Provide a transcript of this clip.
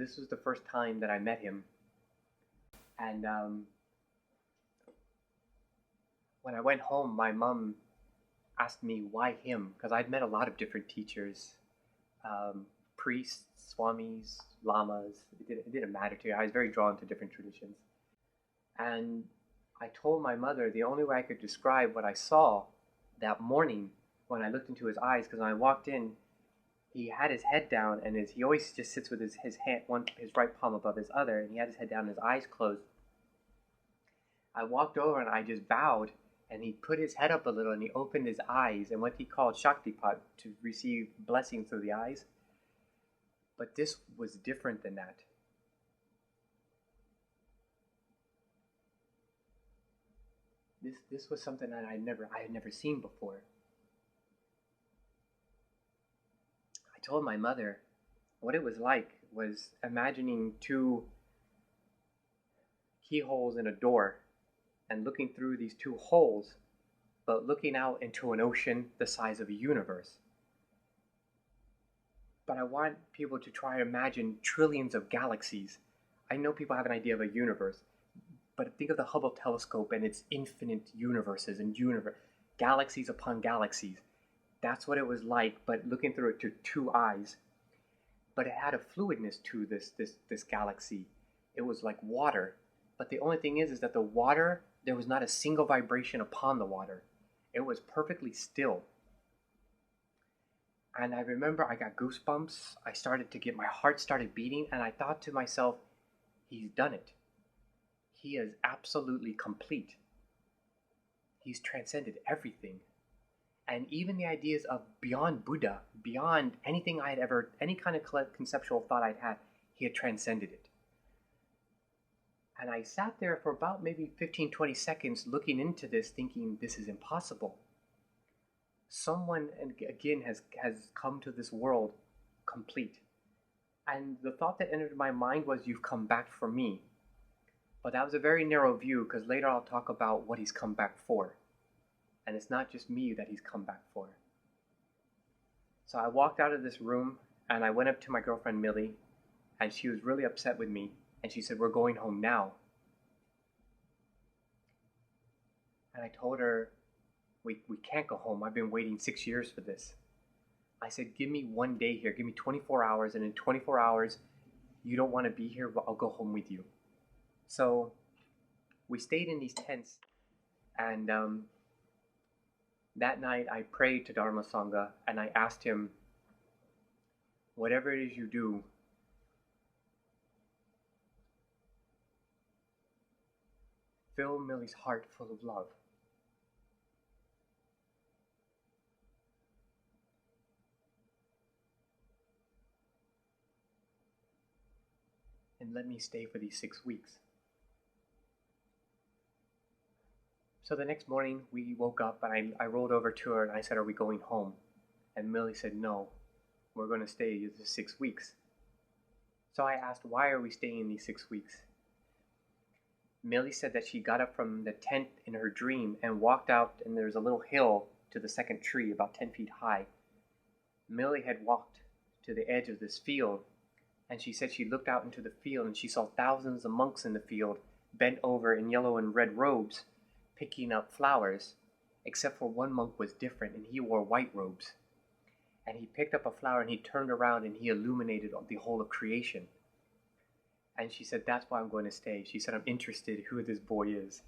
this was the first time that I met him. And when I went home, my mom asked me why him, because I'd met a lot of different teachers, priests, swamis, lamas. It didn't matter to me. I was very drawn to different traditions. And I told my mother the only way I could describe what I saw that morning when I looked into his eyes, because when I walked in, he had his head down, and he always just sits with his hand, his right palm above his other, and he had his head down and his eyes closed. I walked over and I just bowed, and he put his head up a little and he opened his eyes, and what he called Shaktipat, to receive blessings through the eyes. But this was different than that. This was something that I had never seen before. I told my mother what it was like was imagining two keyholes in a door and looking through these two holes, but looking out into an ocean the size of a universe. But I want people to try to imagine trillions of galaxies. I know people have an idea of a universe, but think of the Hubble telescope and its infinite universes and galaxies upon galaxies. That's what it was like, but looking through it to two eyes. But it had a fluidness to this galaxy. It was like water. But the only thing is that the water, there was not a single vibration upon the water. It was perfectly still. And I remember I got goosebumps. My heart started beating, and I thought to myself, he's done it. He is absolutely complete. He's transcended everything. And even the ideas of beyond Buddha, beyond anything I had ever, any kind of conceptual thought I'd had, he had transcended it. And I sat there for about maybe 15, 20 seconds looking into this, thinking this is impossible. Someone, again, has come to this world complete. And the thought that entered my mind was, you've come back for me. But that was a very narrow view, because later I'll talk about what he's come back for. And it's not just me that he's come back for. So I walked out of this room, and I went up to my girlfriend Millie, and she was really upset with me, and she said, "We're going home now." And I told her, we can't go home. I've been waiting 6 years for this. I said, give me one day here. Give me 24 hours, and in 24 hours, you don't want to be here, but I'll go home with you. So we stayed in these tents, and that night I prayed to Dharma Sangha, and I asked him, whatever it is you do, fill Millie's heart full of love. And let me stay for these 6 weeks. So the next morning we woke up, and I rolled over to her and I said, are we going home? And Millie said, no, we're going to stay the 6 weeks. So I asked, why are we staying these 6 weeks? Millie said that she got up from the tent in her dream and walked out, and there's a little hill to the second tree about 10 feet high. Millie had walked to the edge of this field, and she said she looked out into the field and she saw thousands of monks in the field, bent over in yellow and red robes, picking up flowers, except for one monk was different, and he wore white robes. And he picked up a flower and he turned around and he illuminated the whole of creation. And she said, that's why I'm going to stay. She said, I'm interested who this boy is.